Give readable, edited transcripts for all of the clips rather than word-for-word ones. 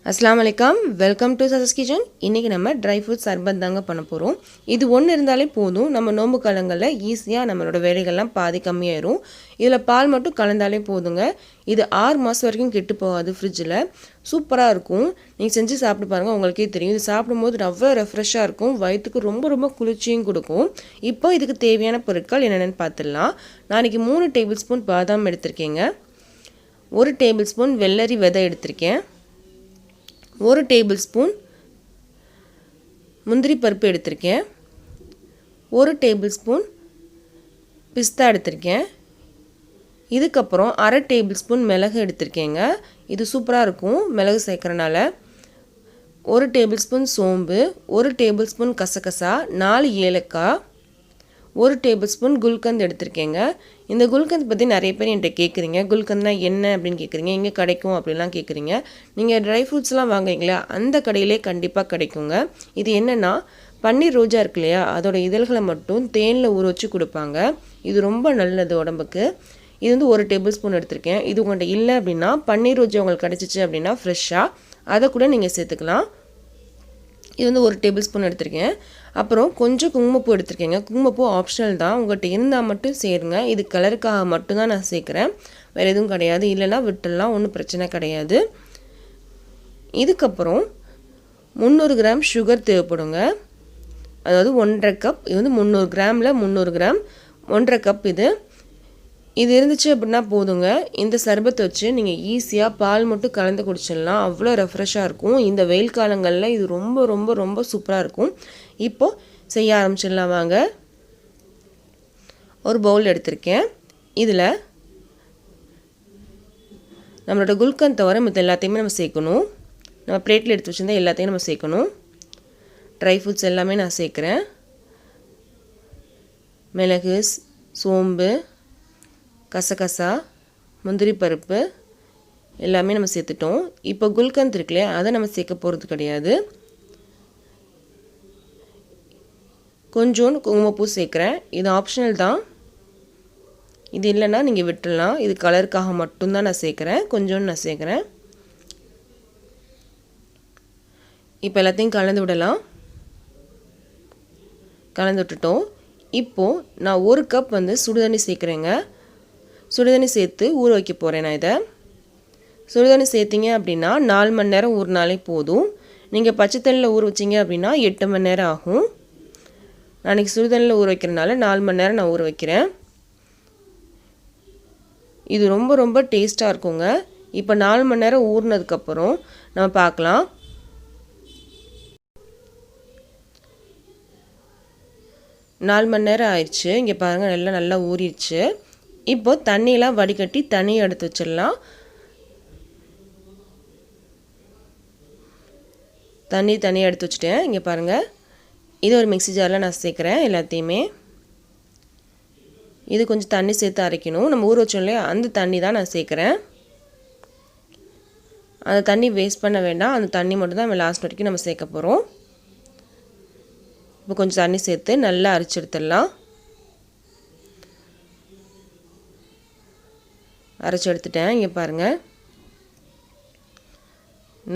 அஸ்ஸலாமு அலைக்கும் welcome to சசஸ் kitchen. இன்றைக்கி நம்ம ட்ரை ஃப்ரூட் சர்பத் தாங்க பண்ண போகிறோம். இது ஒன்று இருந்தாலே போதும், நம்ம நோம்பு காலங்களில் ஈஸியாக நம்மளோட வேலைகள்லாம் பாதி கம்மியாயிரும். இதில் பால் மட்டும் கலந்தாலே போதுங்க. இது 6 மாதம் வரைக்கும் கெட்டு போகாது, ஃப்ரிட்ஜில் சூப்பராக இருக்கும். நீங்கள் செஞ்சு சாப்பிட்டு பாருங்கள், உங்களுக்கே தெரியும். இது சாப்பிடும்போது அவ்வளோ ரெஃப்ரெஷ்ஷாக இருக்கும், வயிற்றுக்கு ரொம்ப ரொம்ப குளிர்ச்சியும் கொடுக்கும். இப்போ இதுக்கு தேவையான பொருட்கள் என்னென்னு பார்த்துடலாம். நான் இன்றைக்கி 3 டேபிள் ஸ்பூன் பாதாம் எடுத்திருக்கேங்க, 1 டேபிள் ஸ்பூன் வெள்ளரி விதை எடுத்திருக்கேன், 1 டேபிள் ஸ்பூன் முந்திரி பருப்பு எடுத்திருக்கேன், 1 டேபிள் ஸ்பூன் பிஸ்தா எடுத்திருக்கேன். இதுக்கப்புறம் 1/2 டேபிள் ஸ்பூன் மிளகு எடுத்திருக்கேங்க. இது சூப்பராக இருக்கும் மிளகு சேர்க்குறனால. 1 டேபிள் ஸ்பூன் சோம்பு, 1 டேபிள் ஸ்பூன் கசகசா, 4 ஏலக்காய், 1 டேபிள் ஸ்பூன் குல்கந்த் எடுத்திருக்கேங்க. இந்த குல்கந்த் பற்றி நிறைய பேர் என்கிட்ட கேட்குறீங்க, குல்கந்த்னா என்ன அப்படின்னு கேட்குறீங்க, எங்கே கிடைக்கும் அப்படிலாம் கேட்குறீங்க. நீங்கள் ட்ரை ஃப்ரூட்ஸ்லாம் வாங்குறீங்களா, அந்த கடையிலே கண்டிப்பாக கிடைக்குங்க. இது என்னென்னா, பன்னீர் ரோஜா இருக்கு இல்லையா, அதோட இதழ்களை மட்டும் தேனில் ஊற வச்சு கொடுப்பாங்க. இது ரொம்ப நல்லது உடம்புக்கு. இது வந்து 1 டேபிள் ஸ்பூன் எடுத்திருக்கேன். இது உங்கள்கிட்ட இல்லை அப்படின்னா, பன்னீர் ரோஜா உங்களுக்கு கிடச்சிச்சு அப்படின்னா ஃப்ரெஷ்ஷாக அதை கூட நீங்கள் சேர்த்துக்கலாம். இது வந்து 1 டேபிள் ஸ்பூன் எடுத்திருக்கேன். அப்புறம் கொஞ்சம் குங்குமப்பூ எடுத்திருக்கேங்க. குங்குமப்பூ ஆப்ஷனல் தான், உங்கள்கிட்ட இருந்தால் மட்டும் சேருங்க. இது கலருக்காக மட்டும்தான் நான் சேர்க்குறேன், வேறு எதுவும் கிடையாது. இல்லைன்னா விட்டுடலாம், ஒன்றும் பிரச்சனை கிடையாது. இதுக்கப்புறம் 300 கிராம் சுகர் தேவைப்படுங்க. அதாவது 1.5 கப். இது வந்து 300 கிராமில் 300 கிராம் 1.5 கப். இது இருந்துச்சு அப்படின்னா போதுங்க. இந்த சர்பத்தை வச்சு நீங்கள் ஈஸியாக பால் மட்டும் கலந்து குடிச்சிடலாம், அவ்வளோ ரெஃப்ரெஷ்ஷாக இருக்கும். இந்த வெயில் காலங்களில் இது ரொம்ப ரொம்ப ரொம்ப சூப்பராக இருக்கும். இப்போது செய்ய ஆரம்பிச்சிடலாம் வாங்க. ஒரு பவுல் எடுத்திருக்கேன். இதில் நம்மளோட குல்கந்த் தவிர மற்ற எல்லாத்தையுமே நம்ம சேர்க்கணும். நம்ம பிளேட்டில் எடுத்து வச்சுருந்தா எல்லாத்தையும் நம்ம சேர்க்கணும். ட்ரை ஃப்ரூட்ஸ் எல்லாமே நான் சேர்க்குறேன். மிளகு, சோம்பு, கசகசா, முந்திரி பருப்பு எல்லாமே நம்ம சேர்த்துட்டோம். இப்போ குல்கந்த் இருக்குல்லையா, அதை நம்ம சேர்க்க போகிறது கிடையாது. கொஞ்சோண்டு குங்குமப்பூ சேர்க்குறேன். இது ஆப்ஷனல் தான், இது இல்லைன்னா நீங்கள் விட்டுடலாம். இது கலருக்காக மட்டும்தான் நான் சேர்க்குறேன், கொஞ்சோண்டு நான் சேர்க்குறேன். இப்போ எல்லாத்தையும் கலந்து விடலாம். கலந்து விட்டுட்டோம். இப்போது நான் 1 கப் வந்து சுடுதண்ணி சேர்க்குறேங்க. சுடுதண்ணி சேர்த்து ஊற வைக்க போகிறேன் நான் இதை. சுடுதண்ணி சேர்த்திங்க அப்படின்னா 4 மணி நேரம் ஊறினாலே போதும். நீங்கள் பச்சை தண்ணியில் ஊற வச்சிங்க அப்படின்னா 8 மணி நேரம் ஆகும். நான் இன்றைக்கி சுடுதண்ணியில் ஊற வைக்கிறனால 4 மணி நேரம் நான் ஊற வைக்கிறேன். இது ரொம்ப ரொம்ப டேஸ்ட்டாக இருக்குங்க. இப்போ 4 மணி நேரம் ஊறினதுக்கப்புறம் நம்ம பார்க்கலாம். நாலு மணி நேரம் ஆயிடுச்சு. இங்கே பாருங்கள், நல்லா ஊறிடுச்சு. இப்போது தண்ணியெலாம் வடிகட்டி தண்ணியை எடுத்து வச்சிடலாம். தண்ணியை எடுத்து வச்சுட்டேன். இங்கே பாருங்கள், இது ஒரு மிக்ஸி ஜாரில் நான் சேர்க்குறேன் எல்லாத்தையுமே. இது கொஞ்சம் தண்ணி சேர்த்து அரைக்கணும். நம்ம ஊற வச்சோம் இல்லையா, அந்த தண்ணி தான் நான் சேர்க்குறேன். அந்த தண்ணி வேஸ்ட் பண்ண வேண்டாம், அந்த தண்ணி மட்டும் தான் நம்ம லாஸ்ட் வரைக்கும் நம்ம சேர்க்க போகிறோம். இப்போ கொஞ்சம் தண்ணி சேர்த்து நல்லா அரைச்சி எடுத்துடலாம். அரைச்சி எடுத்துட்டேன். இங்கே பாருங்கள்,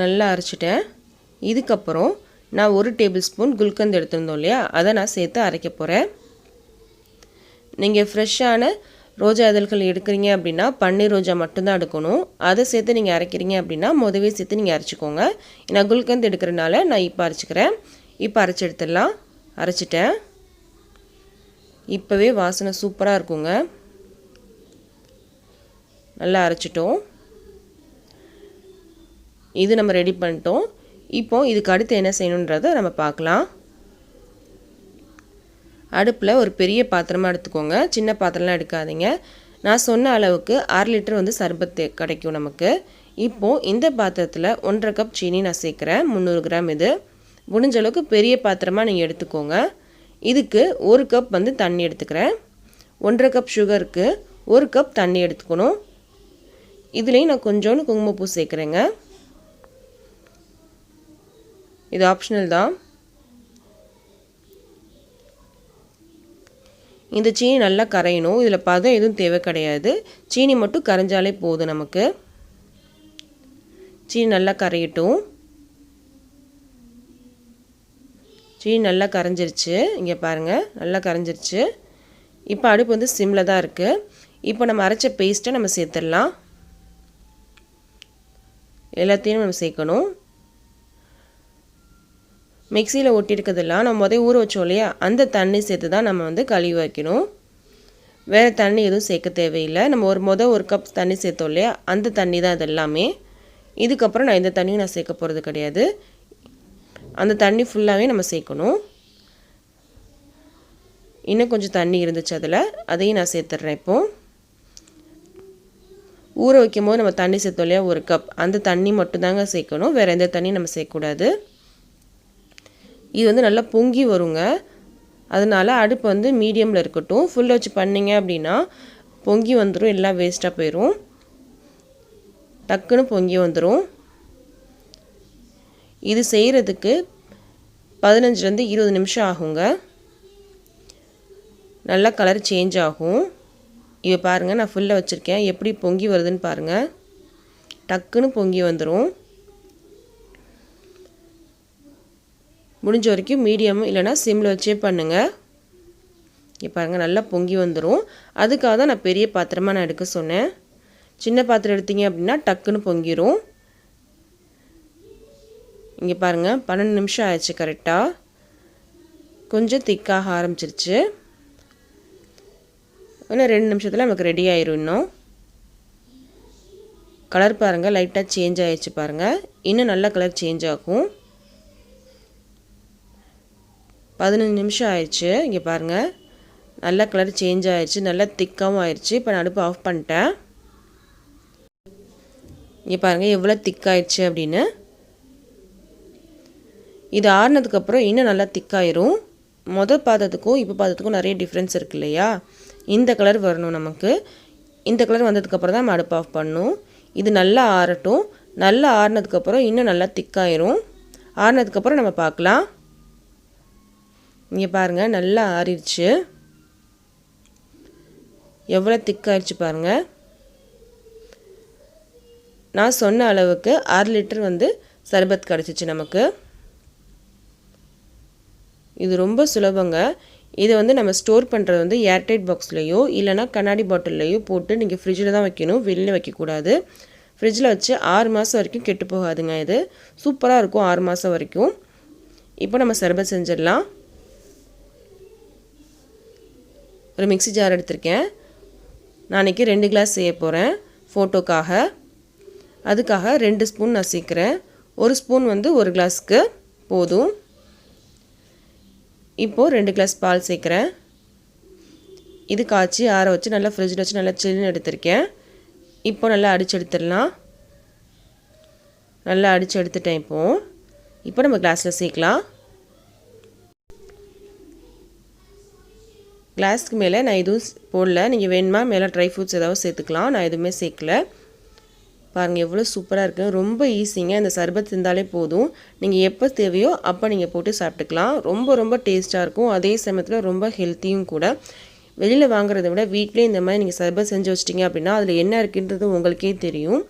நல்லா அரைச்சிட்டேன். இதுக்கப்புறம் நான் 1 டேபிள் ஸ்பூன் குல்கந்த் எடுத்திருந்தோம் இல்லையா, அதை நான் சேர்த்து அரைக்க போகிறேன். நீங்கள் ஃப்ரெஷ்ஷான ரோஜா இதழ்கள் எடுக்கிறீங்க அப்படின்னா பன்னீர் ரோஜா மட்டும்தான் எடுக்கணும். அதை சேர்த்து நீங்கள் அரைக்கிறீங்க அப்படின்னா முதவே சேர்த்து நீங்கள் அரைச்சிக்கோங்க. நான் குல்கந்த் எடுக்கிறனால நான் இப்போ அரைச்சிக்கிறேன். இப்போ அரைச்சி எடுத்துடலாம். அரைச்சிட்டேன். இப்போவே வாசனை சூப்பராக இருக்குங்க. நல்லா அரைச்சிட்டோம். இது நம்ம ரெடி பண்ணிட்டோம். இப்போது இதுக்கு அடுத்து என்ன செய்யணுன்றதை நம்ம பார்க்கலாம். அடுப்பில் ஒரு பெரிய பாத்திரமாக எடுத்துக்கோங்க, சின்ன பாத்திரம்லாம் எடுக்காதீங்க. நான் சொன்ன அளவுக்கு 1/2 லிட்டர் வந்து சர்பத் கிடைக்கும் நமக்கு. இப்போது இந்த பாத்திரத்தில் 1.5 கப் சீனி நான் சேர்க்குறேன், 300 கிராம். இது முடிஞ்ச அளவுக்கு பெரிய பாத்திரமாக நீங்கள் எடுத்துக்கோங்க. இதுக்கு 1 கப் வந்து தண்ணி எடுத்துக்கிறேன். 1.5 கப் சுகருக்கு 1 கப் தண்ணி எடுத்துக்கணும். இதுலேயும் நான் கொஞ்சோண்டு குங்குமப்பூ சேர்க்குறேங்க. இது ஆப்ஷனல் தான். இந்த சீனி நல்லா கரையணும். இதில் பதம் எதுவும் தேவை கிடையாது, சீனி மட்டும் கரைஞ்சாலே போதும் நமக்கு. சீனி நல்லா கரையட்டும். சீனி நல்லா கரைஞ்சிருச்சு. இங்கே பாருங்கள், நல்லா கரைஞ்சிருச்சு. இப்போ அடுப்பு வந்து சிம்மில் தான் இருக்குது. இப்போ நம்ம அரைச்ச பேஸ்ட்டை நம்ம சேர்த்துடலாம். எல்லாத்தையும் நம்ம சேர்க்கணும். மிக்சியில் ஒட்டியிருக்கிறதெல்லாம் நம்ம முதல்ல ஊற வச்சோம் இல்லையா, அந்த தண்ணி சேர்த்து தான் நம்ம வந்து கழுவி வைக்கணும். வேறு தண்ணி எதுவும் சேர்க்க தேவையில்லை. நம்ம ஒரு கப் தண்ணி சேர்த்தோம் இல்லையா, அந்த தண்ணி தான் இது எல்லாமே. இதுக்கப்புறம் நான் இந்த தண்ணியும் நான் சேர்க்க போகிறது கிடையாது. அந்த தண்ணி ஃபுல்லாகவே நம்ம சேர்க்கணும். இன்னும் கொஞ்சம் தண்ணி இருந்துச்சு அதில், அதையும் நான் சேர்த்துட்றேன். இப்போது ஊற வைக்கும் போது நம்ம தண்ணி சேர்த்தோம் இல்லையா, ஒரு கப், அந்த தண்ணி மட்டும்தாங்க சேர்க்கணும். வேறு எந்த தண்ணியும் நம்ம சேர்க்கக்கூடாது. இது வந்து நல்லா பொங்கி வருங்க. அதனால் அடுப்பு வந்து மீடியமில் இருக்கட்டும். ஃபுல்லை வச்சு பண்ணிங்க அப்படின்னா பொங்கி வந்துடும், எல்லாம் வேஸ்ட்டாக போயிடும். டக்குன்னு பொங்கி வந்துடும். இது செய்கிறதுக்கு 15லேருந்து 20 நிமிஷம் ஆகுங்க. நல்லா கலர் சேஞ்ச் ஆகும். இதை பாருங்கள், நான் ஃபுல்லாக வச்சுருக்கேன். எப்படி பொங்கி வருதுன்னு பாருங்கள். டக்குன்னு பொங்கி வந்துடும். முடிஞ்ச வரைக்கும் மீடியம் இல்லைனா சிம்மில் வச்சே பண்ணுங்கள். இங்கே பாருங்கள், நல்லா பொங்கி வந்துடும். அதுக்காக தான் நான் பெரிய பாத்திரமாக நான் எடுக்க சொன்னேன். சின்ன பாத்திரம் எடுத்தீங்க அப்படின்னா டக்குன்னு பொங்கிடும். இங்கே பாருங்கள், 12 நிமிஷம் ஆயிடுச்சு கரெக்டாக. கொஞ்சம் திக்காக ஆரம்பிச்சிருச்சு. இன்னும் 2 நிமிஷத்தில் நமக்கு ரெடி ஆயிரும். இன்னும் கலர் பாருங்கள், லைட்டாக சேஞ்ச் ஆகிடுச்சு பாருங்கள். இன்னும் நல்லா கலர் சேஞ்ச் ஆகும். 15 நிமிஷம் ஆயிடுச்சு. இங்கே பாருங்கள், நல்லா கலர் சேஞ்ச் ஆகிடுச்சு, நல்லா திக்காகவும் ஆயிடுச்சு. இப்போ நான் அடுப்பு ஆஃப் பண்ணிட்டேன். இங்கே பாருங்கள் எவ்வளோ திக்காயிடுச்சு அப்படின்னு. இது ஆறுனதுக்கப்புறம் இன்னும் நல்லா திக்காயிரும். மொதல் பாத்திரத்துக்கும் இப்போ பாத்திரத்துக்கும் நிறைய டிஃப்ரென்ஸ் இருக்குது இல்லையா. இந்த கலர் வரணும் நமக்கு. இந்த கலர் வந்ததுக்கப்புறம் தான் நம்ம அடுப்பு ஆஃப் பண்ணணும். இது நல்லா ஆறட்டும். நல்லா ஆறுனதுக்கப்புறம் இன்னும் நல்லா திக்காயிரும். ஆறுனதுக்கப்புறம் நம்ம பார்க்கலாம். இங்கே பாருங்கள், நல்லா ஆறிடுச்சு. எவ்வளோ திக்காயிடுச்சு பாருங்கள். நான் சொன்ன அளவுக்கு 6 லிட்டர் வந்து சர்பத் கிடச்சிச்சு நமக்கு. இது ரொம்ப சுலபங்க. இதை வந்து நம்ம ஸ்டோர் பண்ணுறது வந்து ஏர்டைட் பாக்ஸ்லையோ இல்லைனா கண்ணாடி பாட்டில்லையோ போட்டு நீங்கள் ஃப்ரிட்ஜில் தான் வைக்கணும், வெளியில் வைக்கக்கூடாது. ஃப்ரிட்ஜில் வச்சு 6 மாதம் வரைக்கும் கெட்டு போகாதுங்க. இது சூப்பராக இருக்கும் 6 மாதம் வரைக்கும். இப்போ நம்ம சர்பத் செஞ்சிடலாம். ஒரு மிக்ஸி ஜார் எடுத்திருக்கேன். நான் இன்றைக்கி 2 கிளாஸ் செய்ய போகிறேன் ஃபோட்டோக்காக. அதுக்காக 2 ஸ்பூன் நான் சேர்க்குறேன். 1 ஸ்பூன் வந்து 1 கிளாஸுக்கு போதும். இப்போது 2 கிளாஸ் பால் சேர்க்குறேன். இது காய்ச்சி ஆற வச்சு நல்லா ஃப்ரிட்ஜில் வச்சு நல்லா சில்லுன்னு எடுத்திருக்கேன். இப்போ நல்லா அடித்து எடுத்துடலாம். நல்லா அடித்து எடுத்துட்டேன். இப்போ நம்ம கிளாஸில் சேர்க்கலாம். கிளாஸ்க்கு மேலே நான் எதுவும் போடல. நீங்கள் வேணுமா மேலே ட்ரை ஃப்ரூட்ஸ் ஏதாவது சேர்த்துக்கலாம். நான் எதுவுமே சேர்க்கல. பாருங்கள் எவ்வளோ சூப்பராக இருக்குது. ரொம்ப ஈஸிங்க. இந்த சர்பத் இருந்தாலே போதும். நீங்கள் எப்போ தேவையோ அப்போ நீங்கள் போட்டு சாப்பிட்டுக்கலாம். ரொம்ப ரொம்ப டேஸ்ட்டாக இருக்கும். அதே சமயத்தில் ரொம்ப ஹெல்த்தியும் கூட. வெளியில் வாங்குறத விட வீட்டிலே இந்த மாதிரி நீங்கள் சர்பத் செஞ்சு வச்சிட்டிங்க அப்படின்னா அதில் என்ன இருக்குன்றது உங்களுக்கே தெரியும்.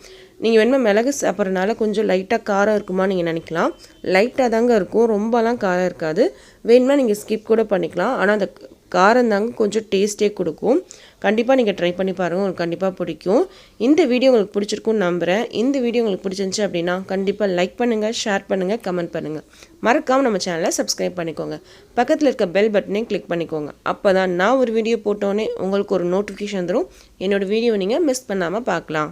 நீங்கள் வேணுமா மிளகு சாப்பிட்றதுனால கொஞ்சம் லைட்டாக காரம் இருக்குமா நீங்கள் நினைக்கலாம். லைட்டாக தாங்க இருக்கும், ரொம்பலாம் காரம் இருக்காது. வேணுமா நீங்கள் ஸ்கிப் கூட பண்ணிக்கலாம். ஆனால் அந்த காரம் தாங்க கொஞ்சம் டேஸ்ட்டே கொடுக்கும். கண்டிப்பாக நீங்கள் ட்ரை பண்ணி பாருங்கள், உங்களுக்கு கண்டிப்பாக பிடிக்கும். இந்த வீடியோ உங்களுக்கு பிடிச்சிருக்குன்னு நம்புகிறேன். இந்த வீடியோ உங்களுக்கு பிடிச்சிருந்துச்சு அப்படின்னா கண்டிப்பாக லைக் பண்ணுங்கள், ஷேர் பண்ணுங்கள், கமெண்ட் பண்ணுங்கள். மறக்காமல் நம்ம சேனலை சப்ஸ்கிரைப் பண்ணிக்கோங்க. பக்கத்தில் இருக்க பெல் பட்டனையும் கிளிக் பண்ணிக்கோங்க. அப்போ தான் நான் ஒரு வீடியோ போட்டோன்னே உங்களுக்கு ஒரு நோட்டிஃபிகேஷன் தரும். என்னோடய வீடியோவை நீங்கள் மிஸ் பண்ணாமல் பார்க்கலாம்.